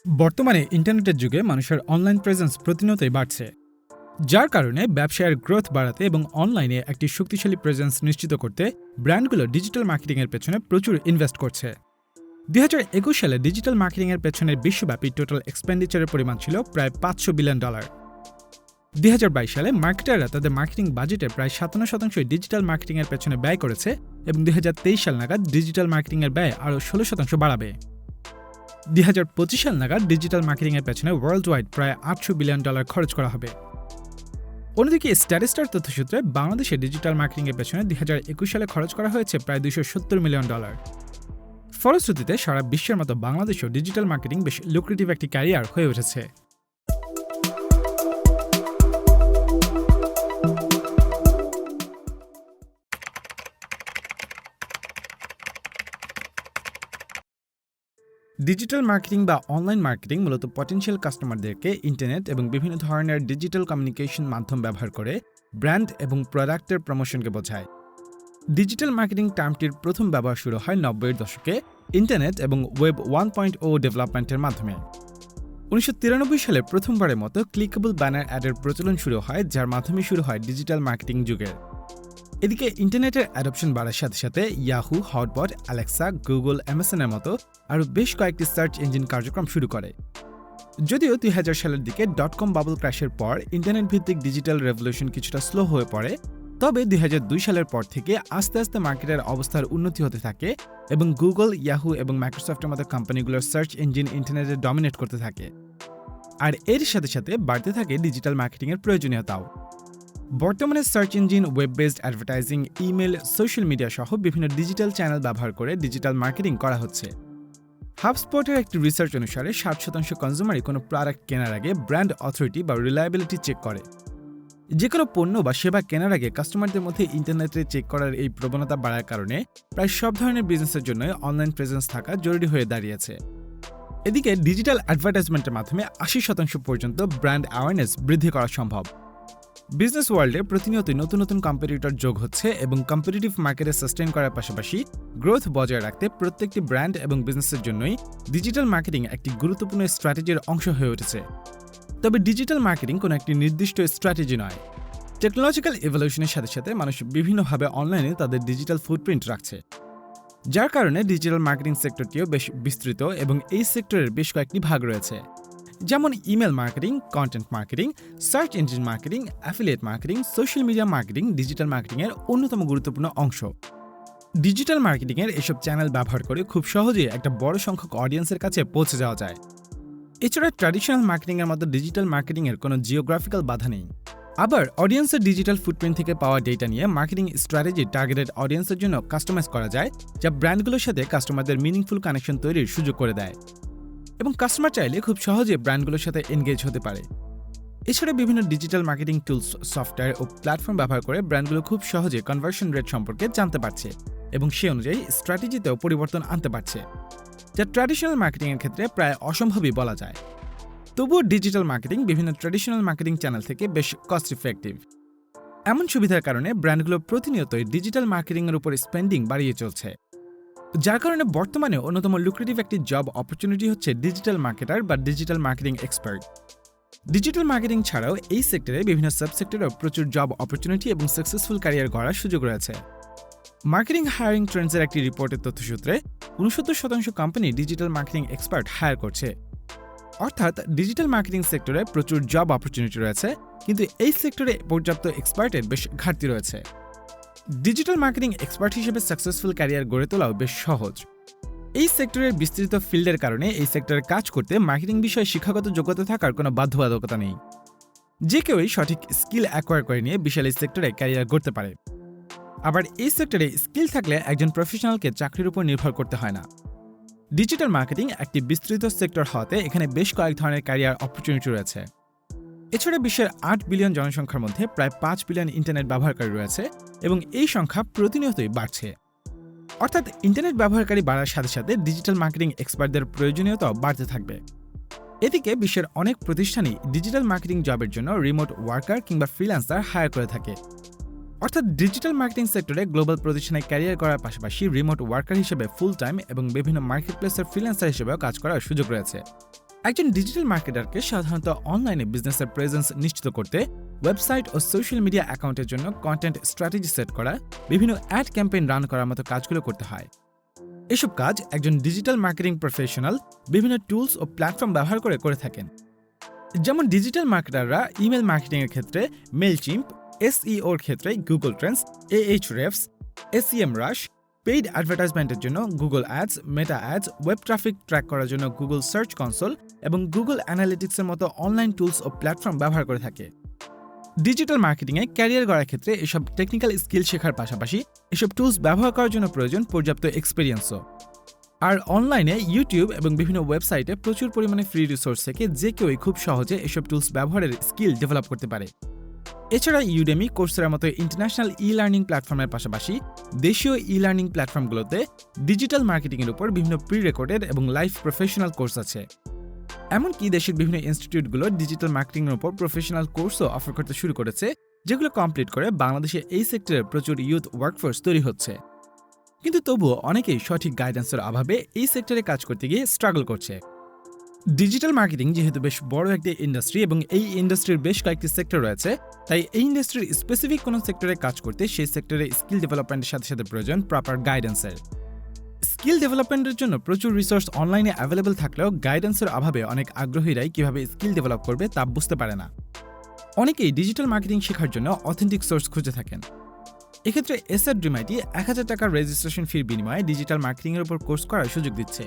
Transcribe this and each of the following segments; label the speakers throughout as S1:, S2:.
S1: বর্তমানে ইন্টারনেটের যুগে মানুষের অনলাইন প্রেজেন্স প্রতিনিয়তই বাড়ছে, যার কারণে ব্যবসায়ের গ্রোথ বাড়াতে এবং অনলাইনে একটি শক্তিশালী প্রেজেন্স নিশ্চিত করতে ব্র্যান্ডগুলো ডিজিটাল মার্কেটিংয়ের পেছনে প্রচুর ইনভেস্ট করছে। 2021 সালে ডিজিটাল মার্কেটিংয়ের পেছনে বিশ্বব্যাপী টোটাল এক্সপেন্ডিচারের পরিমাণ ছিল প্রায় $500 বিলিয়ন। 2022 সালে মার্কেটাররা তাদের মার্কেটিং বাজেটের প্রায় 57% ডিজিটাল মার্কেটিংয়ের পেছনে ব্যয় করেছে এবং 2023 সাল নাগাদ ডিজিটাল মার্কেটিংয়ের ব্যয় আরও 16% বাড়াবে। 2025 সাল নাগাদ ডিজিটাল মার্কেটিংয়ের পেছনে ওয়ার্ল্ড ওয়াইড প্রায় $800 বিলিয়ন খরচ করা হবে। অন্যদিকে স্ট্যাটিস্টার তথ্যসূত্রে বাংলাদেশে ডিজিটাল মার্কেটিংয়ের পেছনে 2021 সালে খরচ করা হয়েছে প্রায় $270 মিলিয়ন। ফলশ্রুতিতে সারা বিশ্বের মতো বাংলাদেশেও ডিজিটাল মার্কেটিং বেশ লুক্রেটিভ একটি ক্যারিয়ার হয়ে উঠেছে। ডিজিটাল মার্কেটিং বা অনলাইন মার্কেটিং মূলত পটেনশিয়াল কাস্টমারদেরকে ইন্টারনেট এবং বিভিন্ন ধরনের ডিজিটাল কমিউনিকেশন মাধ্যম ব্যবহার করে ব্র্যান্ড এবং প্রোডাক্টের প্রমোশনকে বোঝায়। ডিজিটাল মার্কেটিং টার্মটির প্রথম ব্যবহার শুরু হয় 90-এর দশকে ইন্টারনেট এবং ওয়েব 1.0 ডেভেলপমেন্টের মাধ্যমে। 1993 সালে প্রথমবারের মতো ক্লিকেবল ব্যানার অ্যাডের প্রচলন শুরু হয়, যার মাধ্যমে শুরু হয় ডিজিটাল মার্কেটিং যুগের। এদিকে ইন্টারনেটের অ্যাডপশন বাড়ার সাথে সাথে ইয়াহু, হটবট, অ্যালেক্সা, গুগল, অ্যামাজনের মতো আরও বেশ কয়েকটি সার্চ ইঞ্জিন কার্যক্রম শুরু করে। যদিও 2000 সালের দিকে .com বাবল ক্র্যাশের পর ইন্টারনেট ভিত্তিক ডিজিটাল রেভলিউশন কিছুটা স্লো হয়ে পড়ে, তবে 2002 সালের পর থেকে আস্তে আস্তে মার্কেটের অবস্থার উন্নতি হতে থাকে এবং গুগল, ইয়াহু এবং মাইক্রোসফটের মতো কোম্পানিগুলোর সার্চ ইঞ্জিন ইন্টারনেটে ডমিনেট করতে থাকে। আর এর সাথে সাথে বাড়তে থাকে ডিজিটাল মার্কেটিংয়ের প্রয়োজনীয়তাও। বর্তমানে search engine, web based advertising, email, social media সহ বিভিন্ন ডিজিটাল চ্যানেল ব্যবহার করে ডিজিটাল মার্কেটিং করা হচ্ছে। হাবস্পটের একটি রিসার্চ অনুসারে 60% কনজিউমারই কোনো প্রোডাক্ট কেনার আগে ব্র্যান্ড অথরিটি বা রিলায়েবিলিটি চেক করে। যে কোনো পণ্য বা সেবা কেনার আগে কাস্টমারদের মধ্যে ইন্টারনেটে চেক করার এই প্রবণতা বাড়ার কারণে প্রায় সব ধরনের বিজনেসের জন্য অনলাইন প্রেজেন্স থাকা জরুরি হয়ে দাঁড়িয়েছে। এদিকে ডিজিটাল অ্যাডভার্টাইজমেন্টের মাধ্যমে 80% পর্যন্ত ব্র্যান্ড অ্যাওয়ারনেস বৃদ্ধি করা সম্ভব। বিজনেস ওয়ার্ল্ডে প্রতিনিয়তই নতুন নতুন কম্পিটিটর যোগ হচ্ছে এবং কম্পিটিটিভ মার্কেটে সাস্টেইন করার পাশাপাশি গ্রোথ বজায় রাখতে প্রত্যেকটি ব্র্যান্ড এবং বিজনেসের জন্যই ডিজিটাল মার্কেটিং একটি গুরুত্বপূর্ণ স্ট্র্যাটেজির অংশ হয়ে উঠেছে। তবে ডিজিটাল মার্কেটিং কোনো একটি নির্দিষ্ট স্ট্র্যাটেজি নয়। টেকনোলজিক্যাল ইভলিউশনের সাথে সাথে মানুষ বিভিন্নভাবে অনলাইনে তাদের ডিজিটাল ফুটপ্রিন্ট রাখছে, যার কারণে ডিজিটাল মার্কেটিং সেক্টরটিও বেশ বিস্তৃত এবং এই সেক্টরের বেশ কয়েকটি ভাগ রয়েছে, যেমন email marketing, content marketing, search engine marketing, affiliate marketing, social media marketing digital মার্কেটিংয়ের অন্যতম গুরুত্বপূর্ণ অংশ। ডিজিটাল মার্কেটিংয়ের এসব চ্যানেল ব্যবহার করে খুব সহজেই একটা বড় সংখ্যক অডিয়েন্সের কাছে পৌঁছে যাওয়া যায়। এছাড়া ট্র্যাডিশনাল মার্কেটিংয়ের মতো ডিজিটাল মার্কেটিংয়ের কোনো জিওগ্রাফিক্যাল বাধা নেই। আবার অডিয়েন্সের ডিজিটাল ফুটপ্রিন্ট থেকে পাওয়া ডেটা নিয়ে মার্কেটিং স্ট্র্যাটেজি টার্গেটেড অডিয়েন্সের জন্য কাস্টমাইজ করা যায়, যা ব্র্যান্ডগুলোর সাথে কাস্টমারদের মিনিংফুল কানেকশন তৈরির সুযোগ করে দেয় এবং কাস্টমার চাইলে খুব সহজে ব্র্যান্ডগুলোর সাথে এনগেজ হতে পারে। এছাড়া বিভিন্ন ডিজিটাল মার্কেটিং টুলস, সফটওয়্যার ও প্ল্যাটফর্ম ব্যবহার করে ব্র্যান্ডগুলো খুব সহজে কনভার্সন রেট সম্পর্কে জানতে পারছে এবং সে অনুযায়ী স্ট্র্যাটেজিতেও পরিবর্তন আনতে পারছে, যা ট্র্যাডিশনাল মার্কেটিংয়ের ক্ষেত্রে প্রায় অসম্ভবই বলা যায়। তবুও ডিজিটাল মার্কেটিং বিভিন্ন ট্র্যাডিশনাল মার্কেটিং চ্যানেল থেকে বেশ কস্ট ইফেক্টিভ। এমন সুবিধার কারণে ব্র্যান্ডগুলো প্রতিনিয়তই ডিজিটাল মার্কেটিংয়ের উপর স্পেন্ডিং বাড়িয়ে চলছে, যার কারণে বর্তমানে অন্যতম লুক্রেটিভ একটি জব অপরচুনিটি হচ্ছে ডিজিটাল মার্কেটার বা digital marketing expert. Digital marketing ছাড়াও এই সেক্টরে বিভিন্ন সাবসেক্টরেও প্রচুর জব অপরচুনিটি এবং সাকসেসফুল ক্যারিয়ার গড়ার সুযোগ রয়েছে। মার্কেটিং হায়ারিং ট্রেন্ডসের একটি রিপোর্টের তথ্যসূত্রে 69% company digital marketing expert hire করছে। অর্থাৎ ডিজিটাল মার্কেটিং সেক্টরে প্রচুর জব অপরচুনিটি রয়েছে, কিন্তু এই সেক্টরে পর্যাপ্ত এক্সপার্টের বেশ ঘাটতি রয়েছে। ডিজিটাল মার্কেটিং এক্সপার্ট হিসেবে সাকসেসফুল ক্যারিয়ার গড়ে তোলাও বেশ সহজ। এই সেক্টরের বিস্তৃত ফিল্ডের কারণে এই সেক্টরে কাজ করতে মার্কেটিং বিষয়ে শিক্ষাগত যোগ্যতা থাকার কোনো বাধ্যবাধকতা নেই। যে কেউই সঠিক স্কিল অ্যাকোয়ার করে নিয়ে বিশাল এই সেক্টরে ক্যারিয়ার গড়তে পারে। আবার এই সেক্টরে স্কিল থাকলে একজন প্রফেশনালকে চাকরির উপর নির্ভর করতে হয় না। ডিজিটাল মার্কেটিং একটি বিস্তৃত সেক্টর হওয়াতে এখানে বেশ কয়েক ধরনের ক্যারিয়ার অপরচুনিটি রয়েছে। এছাড়া বিশ্বের 8 বিলিয়ন জনসংখ্যার মধ্যে প্রায় 5 বিলিয়ন ইন্টারনেট ব্যবহারকারী রয়েছে এবং এই সংখ্যা প্রতিনিয়তই বাড়ছে। অর্থাৎ ইন্টারনেট ব্যবহারকারী বাড়ার সাথে সাথে ডিজিটাল মার্কেটিং এক্সপার্টদের প্রয়োজনীয়তাও বাড়তে থাকবে। এদিকে বিশ্বের অনেক প্রতিষ্ঠানই ডিজিটাল মার্কেটিং জবের জন্য রিমোট ওয়ার্কার কিংবা ফ্রিল্যান্সার হায়ার করে থাকে। অর্থাৎ ডিজিটাল মার্কেটিং সেক্টরে গ্লোবাল প্রতিষ্ঠানে ক্যারিয়ার করার পাশাপাশি রিমোট ওয়ার্কার হিসেবে ফুল টাইম এবং বিভিন্ন মার্কেটপ্লেসের ফ্রিল্যান্সার হিসেবেও কাজ করার সুযোগ রয়েছে। একজন ডিজিটাল মার্কেটারকে সাধারণত অনলাইনে বিজনেসের প্রেজেন্স নিশ্চিত করতে ওয়েবসাইট ও সোশ্যাল মিডিয়া অ্যাকাউন্টের জন্য কন্টেন্ট স্ট্র্যাটেজি সেট করা, বিভিন্ন অ্যাড ক্যাম্পেইন রান করার মতো কাজগুলো করতে হয়। এসব কাজ একজন ডিজিটাল মার্কেটিং প্রফেশনাল বিভিন্ন টুলস ও প্ল্যাটফর্ম ব্যবহার করে থাকেন। যেমন ডিজিটাল মার্কেটাররা ইমেল মার্কেটিংয়ের ক্ষেত্রে মেইলচিম্প, এসইওর ক্ষেত্রে Google trends, Ahrefs, SEMrush, paid অ্যাডভার্টাইজমেন্টের জন্য Google ads, Meta ads, web traffic track করার জন্য গুগল সার্চ কনসোল এবং গুগল অ্যানালিটিক্সের মতো অনলাইন টুলস ও প্ল্যাটফর্ম ব্যবহার করে থাকে। ডিজিটাল মার্কেটিংয়ে ক্যারিয়ার গড়ার ক্ষেত্রে এসব টেকনিক্যাল স্কিল শেখার পাশাপাশি এসব টুলস ব্যবহার করার জন্য প্রয়োজন পর্যাপ্ত এক্সপিরিয়েন্সও। আর অনলাইনে ইউটিউব এবং বিভিন্ন ওয়েবসাইটে প্রচুর পরিমাণে ফ্রি রিসোর্স থেকে যে কেউই খুব সহজে এসব টুলস ব্যবহারের স্কিল ডেভেলপ করতে পারে। এছাড়া ইউডেমি, কোর্সেরার মতো ইন্টারন্যাশনাল ই-লার্নিং প্ল্যাটফর্মের পাশাপাশি দেশীয় ই-লার্নিং প্ল্যাটফর্মগুলোতে ডিজিটাল মার্কেটিংয়ের উপর বিভিন্ন প্রি রেকর্ডেড এবং লাইভ প্রফেশনাল কোর্স আছে। এমনকি দেশের বিভিন্ন ইনস্টিটিউটগুলো ডিজিটাল মার্কেটিংয়ের উপর প্রফেশনাল কোর্সও অফার করতে শুরু করেছে, যেগুলো কমপ্লিট করে বাংলাদেশে এই সেক্টরে প্রচুর ইউথ ওয়ার্কফোর্স তৈরি হচ্ছে। কিন্তু তবুও অনেকেই সঠিক গাইডেন্সের অভাবে এই সেক্টরে কাজ করতে গিয়ে স্ট্রাগল করছে। ডিজিটাল মার্কেটিং যেহেতু বেশ বড় একটি ইন্ডাস্ট্রি এবং এই ইন্ডাস্ট্রির বেশ কয়েকটি সেক্টর রয়েছে, তাই এই ইন্ডাস্ট্রির স্পেসিফিক কোনো সেক্টরে কাজ করতে সেই সেক্টরে স্কিল ডেভেলপমেন্টের সাথে সাথে প্রয়োজন প্রপার গাইডেন্সের। স্কিল ডেভেলপমেন্টের জন্য প্রচুর রিসোর্স অনলাইনে অ্যাভেলেবল থাকলেও গাইডেন্সের অভাবে অনেক আগ্রহীরাই কিভাবে স্কিল ডেভেলপ করবে তা বুঝতে পারে না। অনেকেই ডিজিটাল মার্কেটিং শেখার জন্য অথেন্টিক সোর্স খুঁজে থাকেন। এক্ষেত্রে এসআর ড্রিম-আইটি 1000 টাকার রেজিস্ট্রেশন ফির বিনিময়ে ডিজিটাল মার্কেটিংয়ের উপর কোর্স করার সুযোগ দিচ্ছে।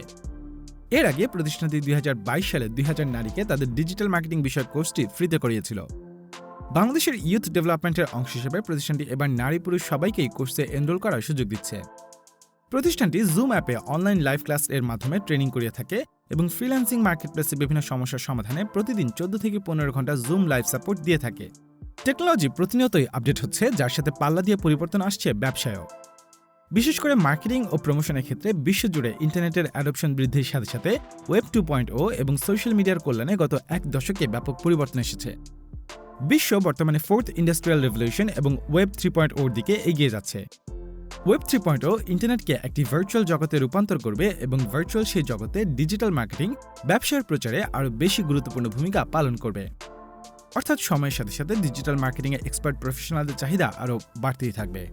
S1: এর আগে প্রতিষ্ঠানটি 2022 সালে 2000 নারীকে তাদের ডিজিটাল মার্কেটিং বিষয়ক কোর্সটি ফ্রিতে করিয়েছিল। বাংলাদেশের ইউথ ডেভেলপমেন্টের অংশ হিসেবে প্রতিষ্ঠানটি এবার নারী পুরুষ সবাইকেই কোর্সে এনরোল করার সুযোগ দিচ্ছে। প্রতিষ্ঠানটি জুম অ্যাপে অনলাইন লাইভ ক্লাস এর মাধ্যমে ট্রেনিং করিয়ে থাকে এবং ফ্রিল্যান্সিং মার্কেটপ্লেসে বিভিন্ন সমস্যার সমাধানে প্রতিদিন 14 থেকে 15 ঘন্টা জুম লাইভ সাপোর্ট দিয়ে থাকে। টেকনোলজি প্রতিনিয়তই আপডেট হচ্ছে, যার সাথে পাল্লা দিয়ে পরিবর্তন আসছে ব্যবসায়ও। বিশেষ করে মার্কেটিং ও প্রমোশনের ক্ষেত্রে বিশ্বজুড়ে ইন্টারনেটের অ্যাডপশন বৃদ্ধির সাথে সাথে ওয়েব 2.0 এবং সোশ্যাল মিডিয়ার কল্যাণে গত এক দশকে ব্যাপক পরিবর্তন এসেছে। বিশ্ব বর্তমানে 4th ইন্ডাস্ট্রিয়াল রেভলিউশন এবং ওয়েব 3.0 দিকে এগিয়ে যাচ্ছে। ওয়েব 3.0 ইন্টারনেটকে একটি ভার্চুয়াল জগতে রূপান্তর করবে এবং ভার্চুয়াল সেই জগতে ডিজিটাল মার্কেটিং ব্যবসার প্রচারে আরও বেশি গুরুত্বপূর্ণ ভূমিকা পালন করবে। অর্থাৎ সময়ের সাথে সাথে ডিজিটাল মার্কেটিংয়ে এক্সপার্ট প্রফেশনালদের চাহিদা আরও বাড়তেই থাকবে।